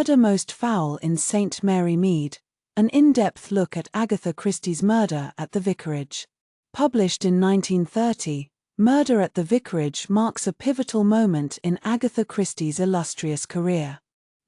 Murder Most Foul in St. Mary Mead, an in-depth look at Agatha Christie's Murder at the Vicarage. Published in 1930, Murder at the Vicarage marks a pivotal moment in Agatha Christie's illustrious career.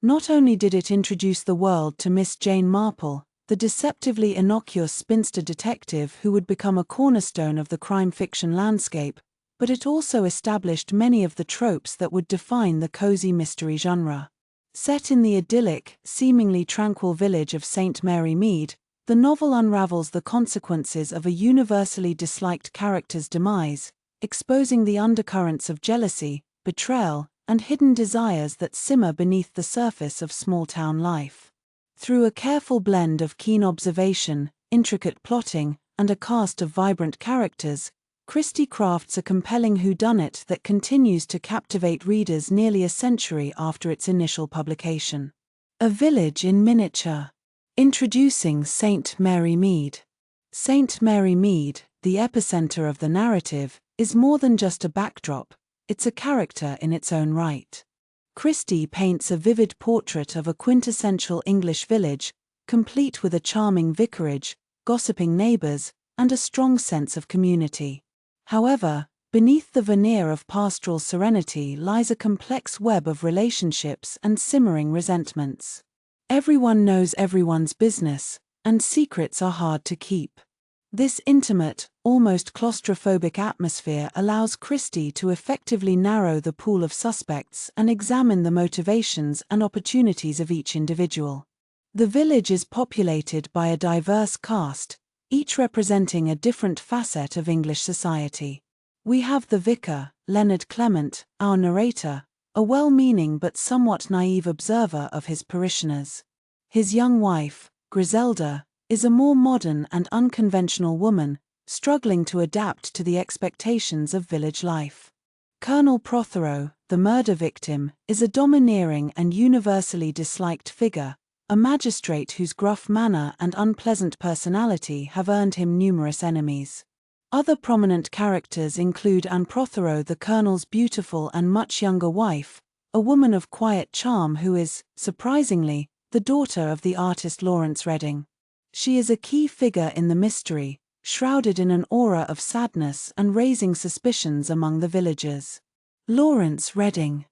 Not only did it introduce the world to Miss Jane Marple, the deceptively innocuous spinster detective who would become a cornerstone of the crime fiction landscape, but it also established many of the tropes that would define the cozy mystery genre. Set in the idyllic, seemingly tranquil village of St. Mary Mead, the novel unravels the consequences of a universally disliked character's demise, exposing the undercurrents of jealousy, betrayal, and hidden desires that simmer beneath the surface of small-town life. Through a careful blend of keen observation, intricate plotting, and a cast of vibrant characters, Christie crafts a compelling whodunit that continues to captivate readers nearly a century after its initial publication. A village in miniature. Introducing St. Mary Mead. St. Mary Mead, the epicenter of the narrative, is more than just a backdrop, it's a character in its own right. Christie paints a vivid portrait of a quintessential English village, complete with a charming vicarage, gossiping neighbors, and a strong sense of community. However, beneath the veneer of pastoral serenity lies a complex web of relationships and simmering resentments. Everyone knows everyone's business, and secrets are hard to keep. This intimate, almost claustrophobic atmosphere allows Christie to effectively narrow the pool of suspects and examine the motivations and opportunities of each individual. The village is populated by a diverse cast, each representing a different facet of English society. We have the vicar, Leonard Clement, our narrator, a well-meaning but somewhat naive observer of his parishioners. His young wife, Griselda, is a more modern and unconventional woman, struggling to adapt to the expectations of village life. Colonel Prothero, the murder victim, is a domineering and universally disliked figure, a magistrate whose gruff manner and unpleasant personality have earned him numerous enemies. Other prominent characters include Anne Prothero, the colonel's beautiful and much younger wife, a woman of quiet charm who is, surprisingly, the daughter of the artist Lawrence Reading. She is a key figure in the mystery, shrouded in an aura of sadness and raising suspicions among the villagers. Lawrence Reading,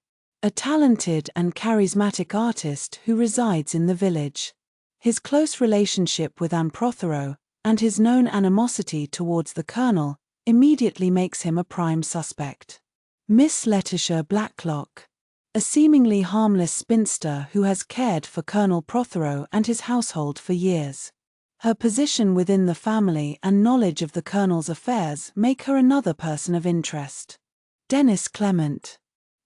a talented and charismatic artist who resides in the village. His close relationship with Anne Prothero, and his known animosity towards the colonel, immediately makes him a prime suspect. Miss Letitia Blacklock, a seemingly harmless spinster who has cared for Colonel Prothero and his household for years. Her position within the family and knowledge of the colonel's affairs make her another person of interest. Dennis Clement,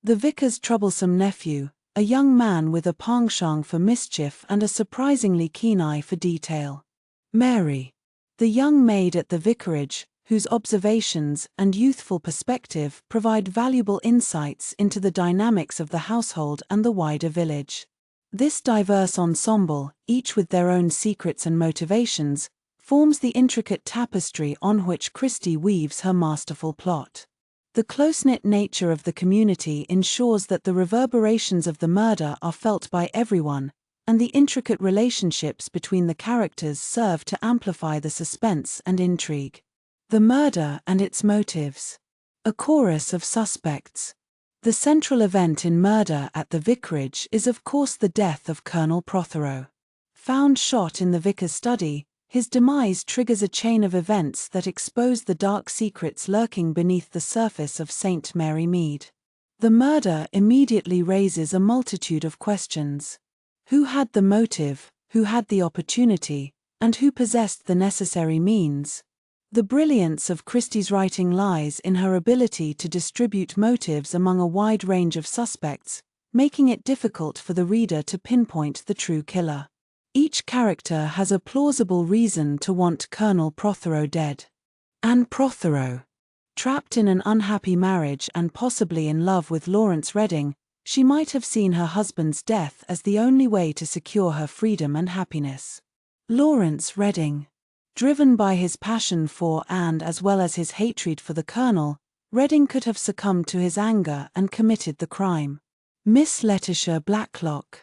the vicar's troublesome nephew, a young man with a penchant for mischief and a surprisingly keen eye for detail. Mary, the young maid at the vicarage, whose observations and youthful perspective provide valuable insights into the dynamics of the household and the wider village. This diverse ensemble, each with their own secrets and motivations, forms the intricate tapestry on which Christie weaves her masterful plot. The close-knit nature of the community ensures that the reverberations of the murder are felt by everyone, and the intricate relationships between the characters serve to amplify the suspense and intrigue. The murder and its motives. A chorus of suspects. The central event in Murder at the Vicarage is of course the death of Colonel Prothero. Found shot in the vicar's study, his demise triggers a chain of events that expose the dark secrets lurking beneath the surface of St. Mary Mead. The murder immediately raises a multitude of questions. Who had the motive, who had the opportunity, and who possessed the necessary means? The brilliance of Christie's writing lies in her ability to distribute motives among a wide range of suspects, making it difficult for the reader to pinpoint the true killer. Each character has a plausible reason to want Colonel Prothero dead. Anne Prothero. Trapped in an unhappy marriage and possibly in love with Lawrence Redding, she might have seen her husband's death as the only way to secure her freedom and happiness. Lawrence Redding. Driven by his passion for and as well as his hatred for the Colonel, Redding could have succumbed to his anger and committed the crime. Miss Letitia Blacklock.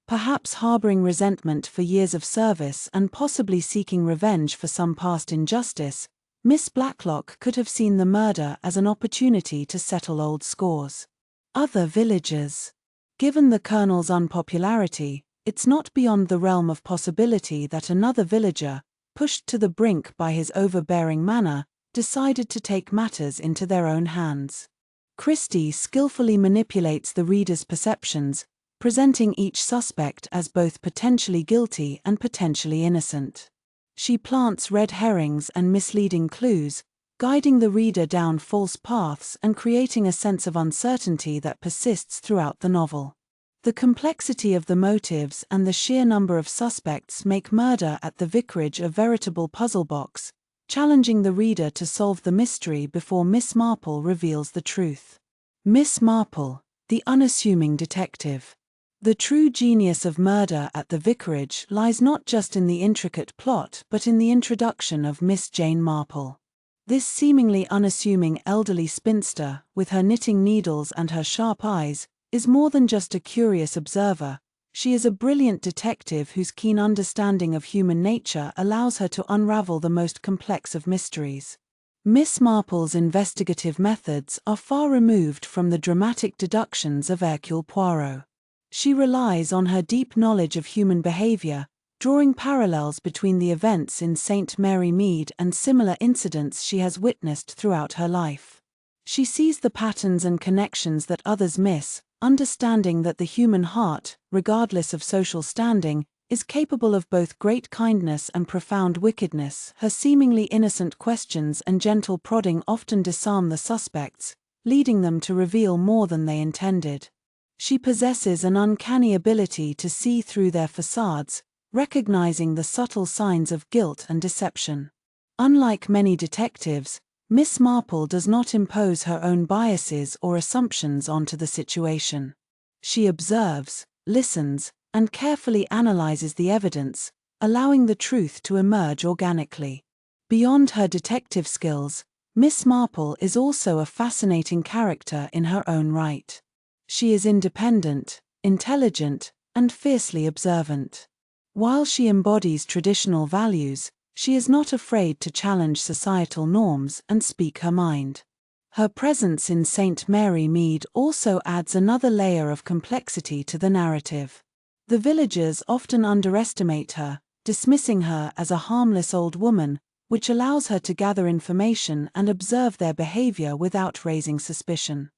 Perhaps harboring resentment for years of service and possibly seeking revenge for some past injustice, Miss Blacklock could have seen the murder as an opportunity to settle old scores. Other villagers. Given the Colonel's unpopularity, it's not beyond the realm of possibility that another villager, pushed to the brink by his overbearing manner, decided to take matters into their own hands. Christie skillfully manipulates the reader's perceptions, presenting each suspect as both potentially guilty and potentially innocent. She plants red herrings and misleading clues, guiding the reader down false paths and creating a sense of uncertainty that persists throughout the novel. The complexity of the motives and the sheer number of suspects make Murder at the Vicarage a veritable puzzle box, challenging the reader to solve the mystery before Miss Marple reveals the truth. Miss Marple, the unassuming detective. The true genius of Murder at the Vicarage lies not just in the intricate plot but in the introduction of Miss Jane Marple. This seemingly unassuming elderly spinster, with her knitting needles and her sharp eyes, is more than just a curious observer. She is a brilliant detective whose keen understanding of human nature allows her to unravel the most complex of mysteries. Miss Marple's investigative methods are far removed from the dramatic deductions of Hercule Poirot. She relies on her deep knowledge of human behavior, drawing parallels between the events in St. Mary Mead and similar incidents she has witnessed throughout her life. She sees the patterns and connections that others miss, understanding that the human heart, regardless of social standing, is capable of both great kindness and profound wickedness. Her seemingly innocent questions and gentle prodding often disarm the suspects, leading them to reveal more than they intended. She possesses an uncanny ability to see through their facades, recognizing the subtle signs of guilt and deception. Unlike many detectives, Miss Marple does not impose her own biases or assumptions onto the situation. She observes, listens, and carefully analyzes the evidence, allowing the truth to emerge organically. Beyond her detective skills, Miss Marple is also a fascinating character in her own right. She is independent, intelligent, and fiercely observant. While she embodies traditional values, she is not afraid to challenge societal norms and speak her mind. Her presence in St. Mary Mead also adds another layer of complexity to the narrative. The villagers often underestimate her, dismissing her as a harmless old woman, which allows her to gather information and observe their behavior without raising suspicion.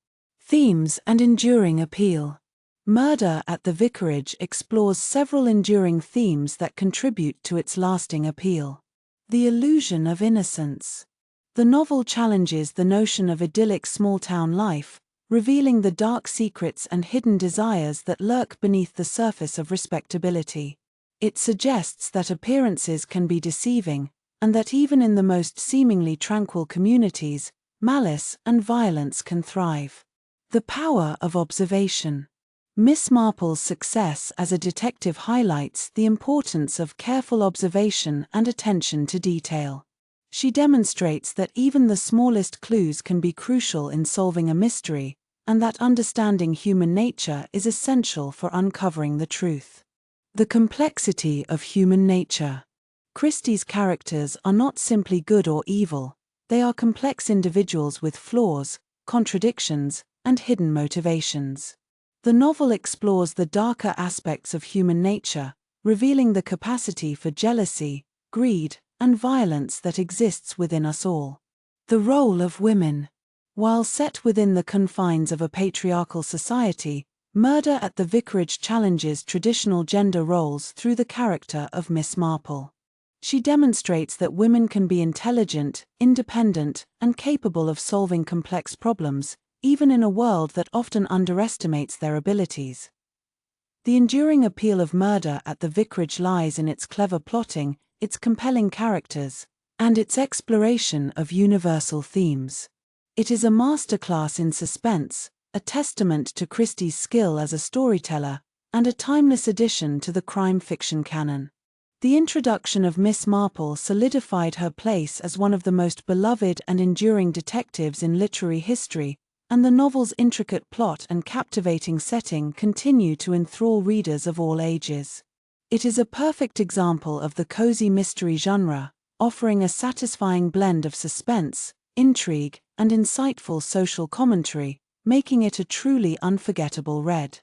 Themes and enduring appeal. Murder at the Vicarage explores several enduring themes that contribute to its lasting appeal. The illusion of innocence. The novel challenges the notion of idyllic small-town life, revealing the dark secrets and hidden desires that lurk beneath the surface of respectability. It suggests that appearances can be deceiving, and that even in the most seemingly tranquil communities, malice and violence can thrive. The power of observation. Miss Marple's success as a detective highlights the importance of careful observation and attention to detail. She demonstrates that even the smallest clues can be crucial in solving a mystery, and that understanding human nature is essential for uncovering the truth. The complexity of human nature. Christie's characters are not simply good or evil, they are complex individuals with flaws, contradictions, and hidden motivations. The novel explores the darker aspects of human nature, revealing the capacity for jealousy, greed, and violence that exists within us all. The role of women. While set within the confines of a patriarchal society, Murder at the Vicarage challenges traditional gender roles through the character of Miss Marple. She demonstrates that women can be intelligent, independent, and capable of solving complex problems, even in a world that often underestimates their abilities. The enduring appeal of Murder at the Vicarage lies in its clever plotting, its compelling characters, and its exploration of universal themes. It is a masterclass in suspense, a testament to Christie's skill as a storyteller, and a timeless addition to the crime fiction canon. The introduction of Miss Marple solidified her place as one of the most beloved and enduring detectives in literary history, and the novel's intricate plot and captivating setting continue to enthrall readers of all ages. It is a perfect example of the cozy mystery genre, offering a satisfying blend of suspense, intrigue, and insightful social commentary, making it a truly unforgettable read.